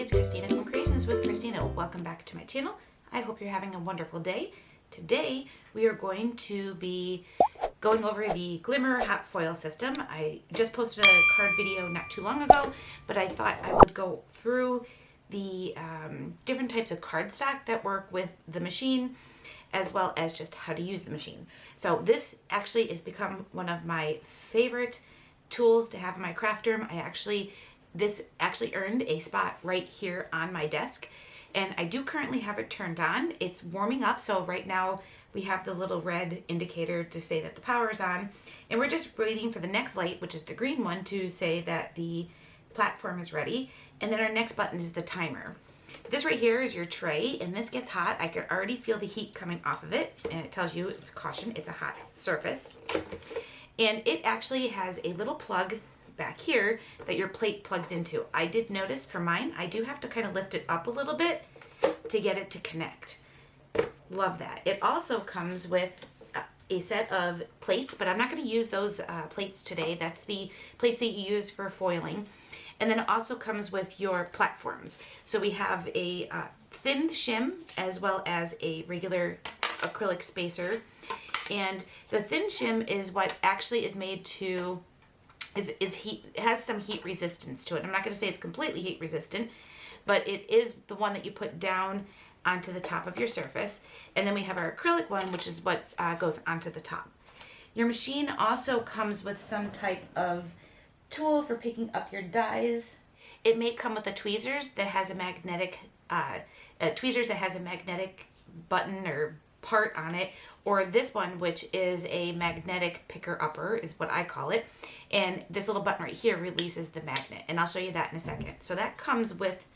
it's Christina from Creations with Christina. Welcome back to my channel. I hope you're having a wonderful day. Today we are going to be going over the Glimmer Hot Foil System. I just posted a card video not too long ago, but I thought I would go through the different types of cardstock that work with the machine, as well as just how to use the machine. So this actually has become one of my favorite tools to have in my craft room. This actually earned a spot right here on my desk, and I do currently have it turned on. It's warming up, so right now we have the little red indicator to say that the power is on, and we're just waiting for the next light, which is the green one, to say that the platform is ready. And then our next button is the timer. This right here is your tray, and this gets hot. I can already feel the heat coming off of it, and it tells you it's caution, it's a hot surface. And it actually has a little plug back here that your plate plugs into. I did notice for mine, I do have to kind of lift it up a little bit to get it to connect. Love that. It also comes with a set of plates, but I'm not going to use those plates today. That's the plates that you use for foiling. And then it also comes with your platforms. So we have a thin shim as well as a regular acrylic spacer. And the thin shim is what actually is made to is heat. It has some heat resistance to it. I'm not going to say it's completely heat resistant, but it is the one that you put down onto the top of your surface. And then we have our acrylic one, which is what goes onto the top. Your machine also comes with some type of tool for picking up your dies. It may come with a tweezers that has a magnetic button or part on it, or this one, which is a magnetic picker upper, is what I call it. And this little button right here releases the magnet, and I'll show you that in a second. So that comes with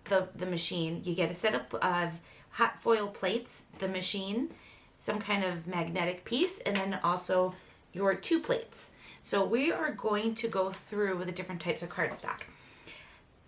the machine. You get a setup of hot foil plates, the machine, some kind of magnetic piece, and then also your 2 plates. So we are going to go through the different types of cardstock.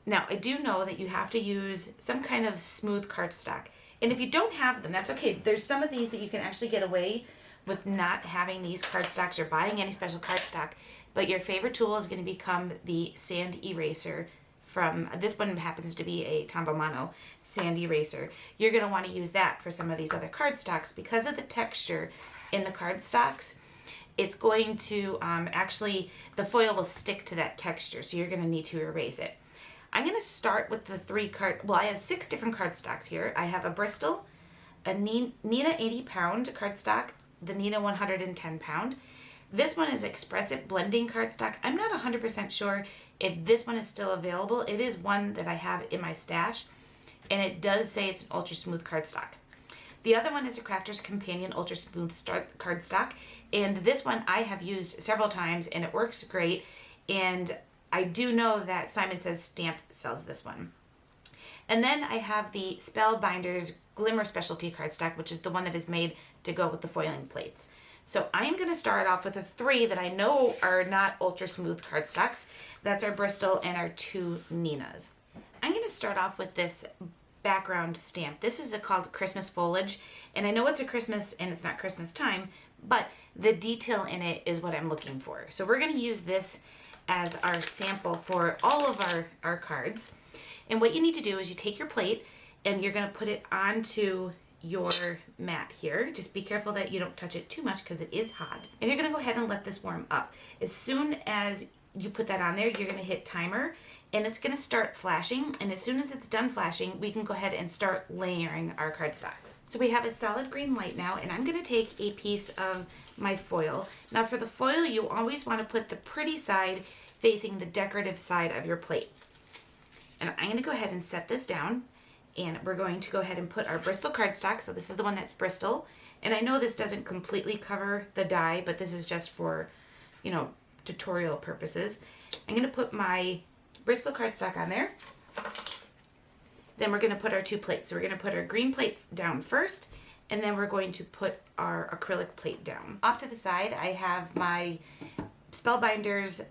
Now, I do know that you have to use some kind of smooth cardstock. And if you don't have them, that's okay. There's some of these that you can actually get away with not having these cardstocks or buying any special cardstock. But your favorite tool is going to become the sand eraser from, this one happens to be a Tombow Mono sand eraser. You're going to want to use that for some of these other cardstocks because of the texture in the cardstocks. It's going to actually, the foil will stick to that texture, so you're going to need to erase it. I'm going to start with the I have 6 different cardstocks here. I have a Bristol, a Neenah 80 pound cardstock, the Neenah 110 pound. This one is Expressive Blending cardstock. I'm not 100% sure if this one is still available. It is one that I have in my stash, and it does say it's an ultra smooth cardstock. The other one is a Crafter's Companion Ultra Smooth cardstock, and this one I have used several times, and it works great. And I do know that Simon Says Stamp sells this one. And then I have the Spellbinders Glimmer Specialty cardstock, which is the one that is made to go with the foiling plates. So I am going to start off with the 3 that I know are not ultra smooth cardstocks. That's our Bristol and our 2 Neenahs. I'm going to start off with this background stamp. This is called Christmas Foliage, and I know it's a Christmas and it's not Christmas time, but the detail in it is what I'm looking for. So we're going to use this as our sample for all of our cards. And what you need to do is you take your plate and you're going to put it onto your mat here. Just be careful that you don't touch it too much because it is hot. And you're going to go ahead and let this warm up. As soon as you put that on there, you're going to hit timer, and it's going to start flashing. And as soon as it's done flashing, we can go ahead and start layering our cardstocks. So we have a solid green light now, and I'm going to take a piece of my foil. Now for the foil, you always want to put the pretty side facing the decorative side of your plate. And I'm going to go ahead and set this down, and we're going to go ahead and put our Bristol cardstock. So this is the one that's Bristol. And I know this doesn't completely cover the die, but this is just for, tutorial purposes. I'm going to put my Bristol cardstock on there. Then we're going to put our 2 plates. So we're going to put our green plate down first, and then we're going to put our acrylic plate down. Off to the side, I have my Spellbinders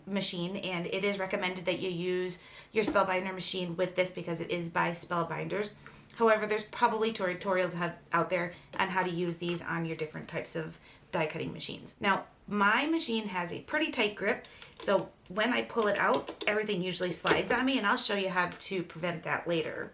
machine, and it is recommended that you use your Spellbinder machine with this because it is by Spellbinders. However, there's probably tutorials out there on how to use these on your different types of die cutting machines. Now, my machine has a pretty tight grip, so when I pull it out, everything usually slides on me, and I'll show you how to prevent that later.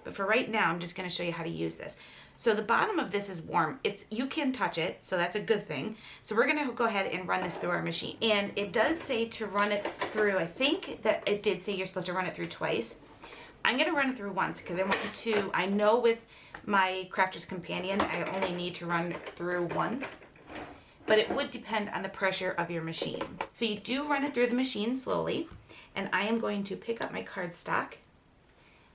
But for right now, I'm just going to show you how to use this. So the bottom of this is warm. You can touch it, so that's a good thing. So we're going to go ahead and run this through our machine. And it does say to run it through, I think that it did say you're supposed to run it through twice. I'm going to run it through once because I know with my Crafter's Companion, I only need to run through once. But it would depend on the pressure of your machine. So you do run it through the machine slowly. And I am going to pick up my cardstock.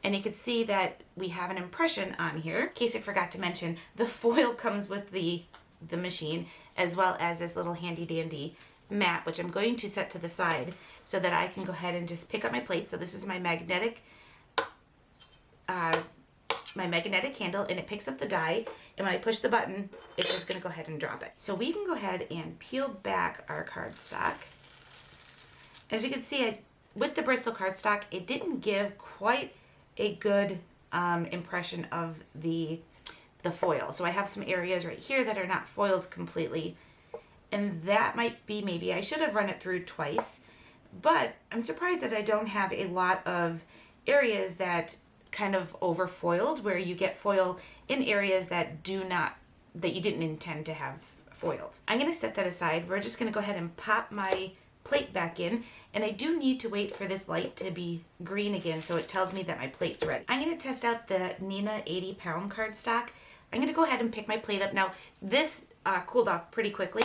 And you can see that we have an impression on here. In case I forgot to mention, the foil comes with the machine, as well as this little handy dandy mat, which I'm going to set to the side so that I can go ahead and just pick up my plate. So this is my magnetic handle, and it picks up the die, and when I push the button, it's just gonna go ahead and drop it. So we can go ahead and peel back our cardstock. As you can see, with the Bristol cardstock, it didn't give quite a good impression of the foil. So I have some areas right here that are not foiled completely, and that might be, maybe I should have run it through twice, but I'm surprised that I don't have a lot of areas that kind of over foiled, where you get foil in areas that you didn't intend to have foiled. I'm going to set that aside. We're just going to go ahead and pop my plate back in, and I do need to wait for this light to be green again so it tells me that my plate's ready. I'm going to test out the Neenah 80-pound cardstock. I'm going to go ahead and pick my plate up. Now this cooled off pretty quickly.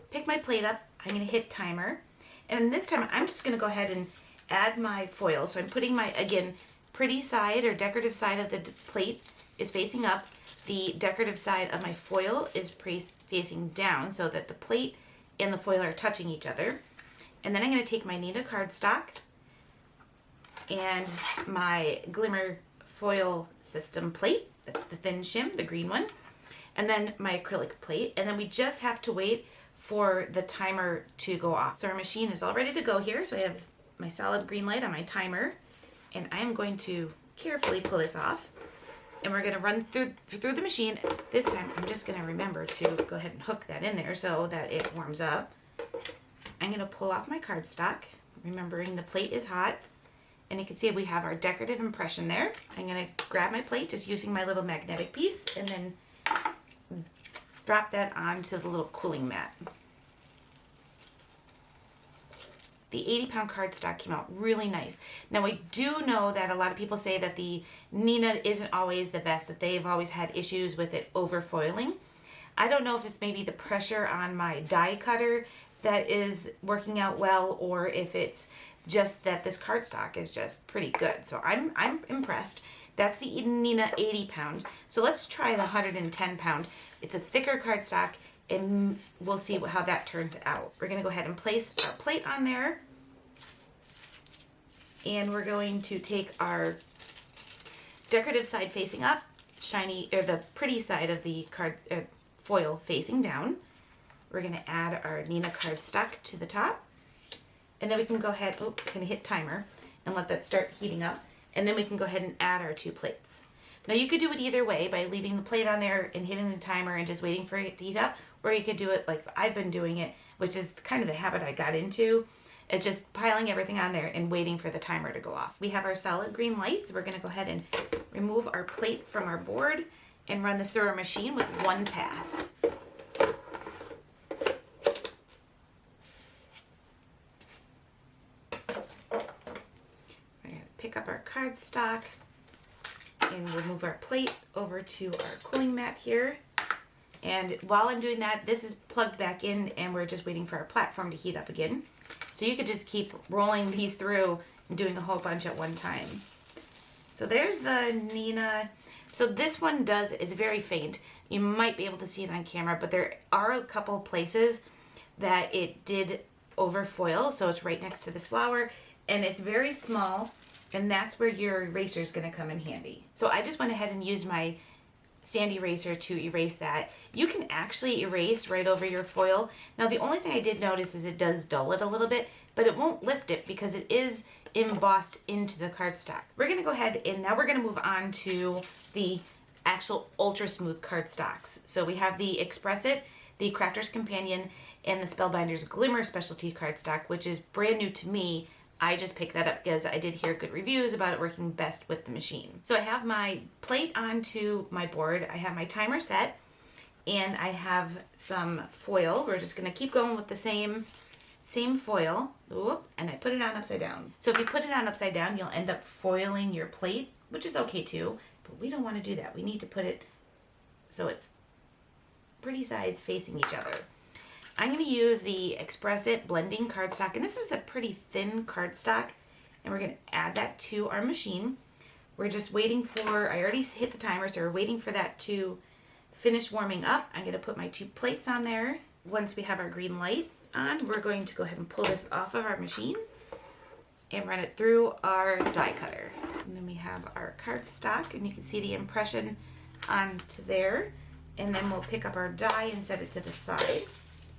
Pick my plate up, I'm going to hit timer, and this time I'm just going to go ahead and add my foil. So I'm putting my, again, pretty side or decorative side of the plate is facing up. The decorative side of my foil is facing down so that the plate and the foil are touching each other. And then I'm going to take my Neenah cardstock and my Glimmer foil system plate. That's the thin shim, the green one. And then my acrylic plate. And then we just have to wait for the timer to go off. So our machine is all ready to go here. So I have my solid green light on my timer. And I'm going to carefully pull this off, and we're going to run through the machine. This time I'm just going to remember to go ahead and hook that in there so that it warms up. I'm going to pull off my cardstock, remembering the plate is hot, and you can see we have our decorative impression there. I'm going to grab my plate just using my little magnetic piece and then drop that onto the little cooling mat. The 80-pound cardstock came out really nice. Now, I do know that a lot of people say that the Neenah isn't always the best, that they've always had issues with it over foiling. I don't know if it's maybe the pressure on my die cutter that is working out well, or if it's just that this cardstock is just pretty good. So I'm impressed. That's the Neenah 80-pound. So let's try the 110-pound. It's a thicker cardstock, and we'll see how that turns out. We're going to go ahead and place our plate on there. And we're going to take our decorative side facing up, shiny, or the pretty side of the foil facing down. We're going to add our Neenah cardstock to the top. And then we can go ahead, going to hit timer and let that start heating up. And then we can go ahead and add our two plates. Now you could do it either way, by leaving the plate on there and hitting the timer and just waiting for it to heat up, or you could do it like I've been doing it, which is kind of the habit I got into. It's just piling everything on there and waiting for the timer to go off. We have our solid green light, so we're going to go ahead and remove our plate from our board and run this through our machine with one pass. We're going to pick up our cardstock and we'll move our plate over to our cooling mat here. And while I'm doing that, this is plugged back in and we're just waiting for our platform to heat up again. So you could just keep rolling these through and doing a whole bunch at one time. So there's the Neenah. So this one is very faint. You might be able to see it on camera, but there are a couple places that it did overfoil. So it's right next to this flower, and it's very small, and that's where your eraser is going to come in handy. So I just went ahead and used my sand eraser to erase that. You can actually erase right over your foil. Now the only thing I did notice is it does dull it a little bit, but it won't lift it because it is embossed into the cardstock. We're going to go ahead and now we're going to move on to the actual ultra smooth cardstocks. So we have the Express It, the Crafter's Companion, and the Spellbinders Glimmer specialty cardstock, which is brand new to me. I just picked that up because I did hear good reviews about it working best with the machine. So I have my plate onto my board. I have my timer set, and I have some foil. We're just gonna keep going with the same foil. Oop, and I put it on upside down. So if you put it on upside down, you'll end up foiling your plate, which is okay too, but we don't want to do that. We need to put it so it's pretty sides facing each other. I'm going to use the Express It blending cardstock, and this is a pretty thin cardstock, and we're going to add that to our machine. We're just waiting for, I already hit the timer, so we're waiting for that to finish warming up. I'm going to put my 2 plates on there. Once we have our green light on, we're going to go ahead and pull this off of our machine and run it through our die cutter. And then we have our cardstock, and you can see the impression onto there. And then we'll pick up our die and set it to the side,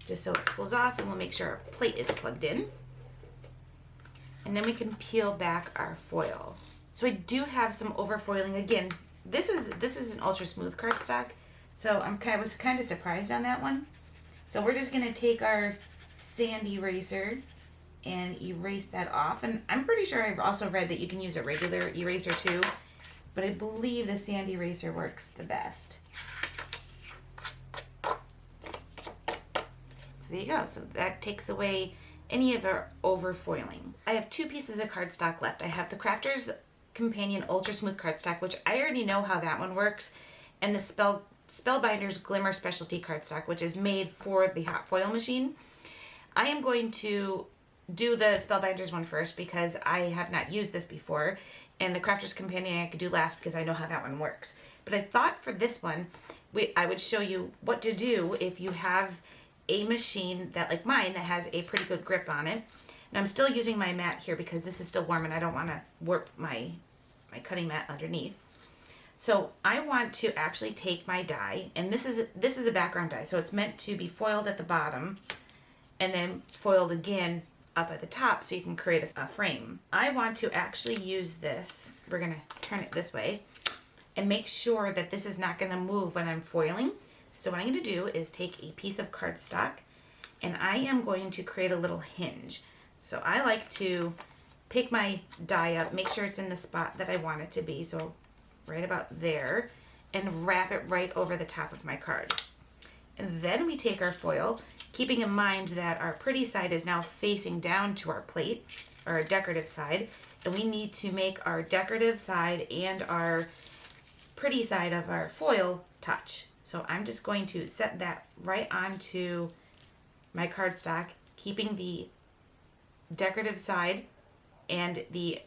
just so it pulls off, and we'll make sure our plate is plugged in. And then we can peel back our foil. So I do have some overfoiling. Again, this is an ultra smooth cardstock, so I was kind of surprised on that one. So we're just gonna take our sand eraser and erase that off. And I'm pretty sure I've also read that you can use a regular eraser too, but I believe the sand eraser works the best. So there you go. So that takes away any of our overfoiling. I have 2 pieces of cardstock left. I have the Crafters Companion Ultra Smooth cardstock, which I already know how that one works, and the Spellbinders Glimmer Specialty cardstock, which is made for the hot foil machine. I am going to do the Spellbinders one first because I have not used this before, and the Crafters Companion I could do last because I know how that one works. But I thought for this one, I would show you what to do if you have a machine that, like mine, that has a pretty good grip on it. And I'm still using my mat here because this is still warm and I don't want to warp my cutting mat underneath. So I want to actually take my die, and this is a background die, so it's meant to be foiled at the bottom and then foiled again up at the top so you can create a frame. I want to actually use this. We're gonna turn it this way and make sure that this is not gonna move when I'm foiling. So what I'm gonna do is take a piece of cardstock, and I am going to create a little hinge. So I like to pick my die up, make sure it's in the spot that I want it to be, so right about there, and wrap it right over the top of my card. And then we take our foil, keeping in mind that our pretty side is now facing down to our plate, or our decorative side, and we need to make our decorative side and our pretty side of our foil touch. So I'm just going to set that right onto my cardstock, keeping the decorative side and the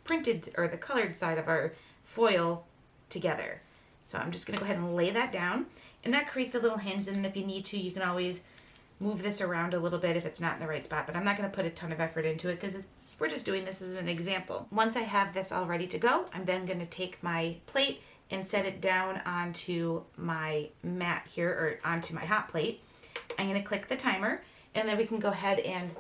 printed or the colored side of our foil together. So I'm just gonna go ahead and lay that down, and that creates a little hinge, and if you need to, you can always move this around a little bit if it's not in the right spot, but I'm not gonna put a ton of effort into it because we're just doing this as an example. Once I have this all ready to go, I'm then gonna take my plate and set it down onto my mat here, or onto my hot plate. I'm gonna click the timer, and then we can go ahead and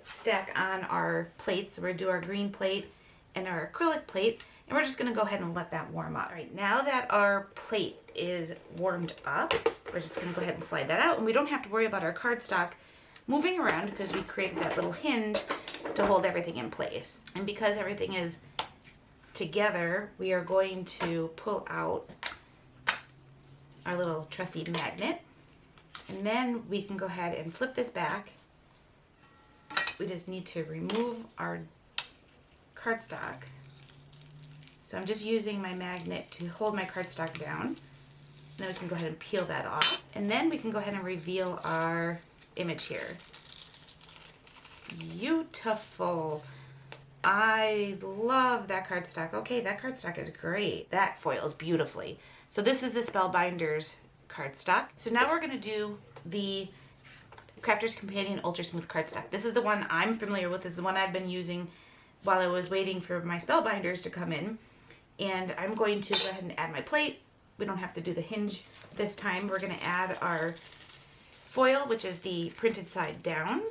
stack on our plates. So we're gonna do our green plate and our acrylic plate, and we're just gonna go ahead and let that warm up. All right, now that our plate is warmed up, we're just gonna go ahead and slide that out, and we don't have to worry about our cardstock moving around because we created that little hinge to hold everything in place. And because everything is together, we are going to pull out our little trusty magnet, and then we can go ahead and flip this back. We just need to remove our cardstock. So I'm just using my magnet to hold my cardstock down. Then we can go ahead and peel that off, and then we can go ahead and reveal our image here. Beautiful. I love that cardstock. Okay, that cardstock is great. That foils beautifully. So this is the Spellbinders cardstock. So now we're gonna do the Crafters Companion Ultra Smooth cardstock. This is the one I'm familiar with. This is the one I've been using while I was waiting for my Spellbinders to come in. And I'm going to go ahead and add my plate. We don't have to do the hinge this time. We're gonna add our foil, which is the printed side down,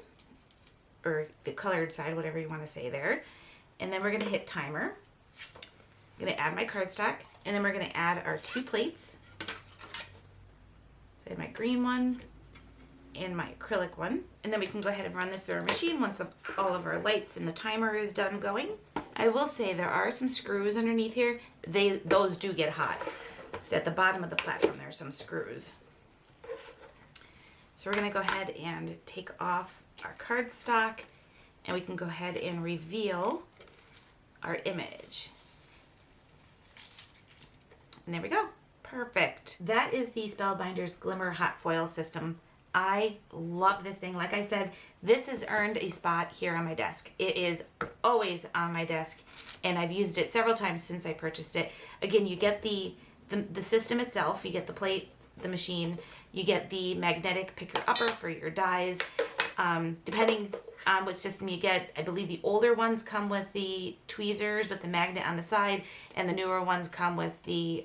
or the colored side, whatever you wanna say there. And then we're gonna hit timer. I'm gonna add my cardstock, and then we're gonna add our 2 plates. So I have my green one and my acrylic one. And then we can go ahead and run this through our machine once all of our lights and the timer is done going. I will say there are some screws underneath here. Those do get hot. It's at the bottom of the platform, there are some screws. So we're gonna go ahead and take off our cardstock, and we can go ahead and reveal our image. And there we go. Perfect. That is the Spellbinders Glimmer Hot Foil System. I love this thing. Like I said, this has earned a spot here on my desk. It is always on my desk, and I've used it several times since I purchased it. Again, you get the system itself, you get the plate, the machine, you get the magnetic picker-upper for your dies. Depending on which system you get, I believe the older ones come with the tweezers with the magnet on the side, and the newer ones come with the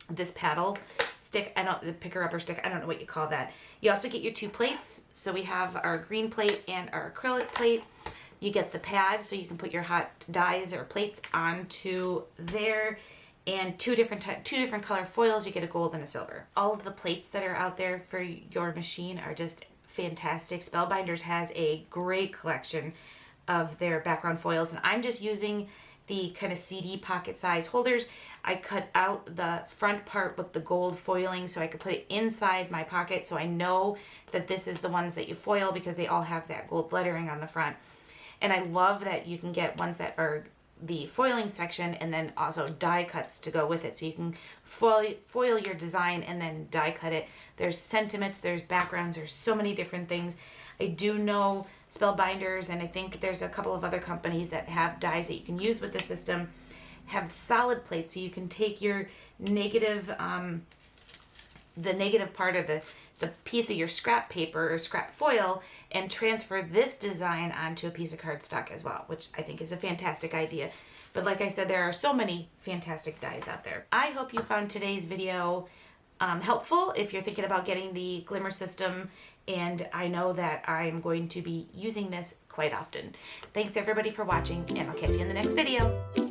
this paddle stick. The picker-upper stick, I don't know what you call that. You also get your 2 plates. So we have our green plate and our acrylic plate. You get the pad so you can put your hot dies or plates onto there, and two different color foils. You get a gold and a silver. All of the plates that are out there for your machine are just fantastic. Spellbinders has a great collection of their background foils, and I'm just using the kind of CD pocket size holders. I cut out the front part with the gold foiling so I could put it inside my pocket, so I know that this is the ones that you foil because they all have that gold lettering on the front. And I love that you can get ones that are the foiling section and then also die cuts to go with it, so you can foil your design and then die cut it. There's sentiments, there's backgrounds, there's so many different things. I do know Spellbinders, and I think there's a couple of other companies that have dies that you can use with the system, have solid plates, so you can take your negative, the negative part of the piece of your scrap paper or scrap foil and transfer this design onto a piece of cardstock as well, which I think is a fantastic idea. But like I said, there are so many fantastic dies out there. I hope you found today's video helpful if you're thinking about getting the Glimmer system, and I know that I'm going to be using this quite often. Thanks everybody for watching, and I'll catch you in the next video.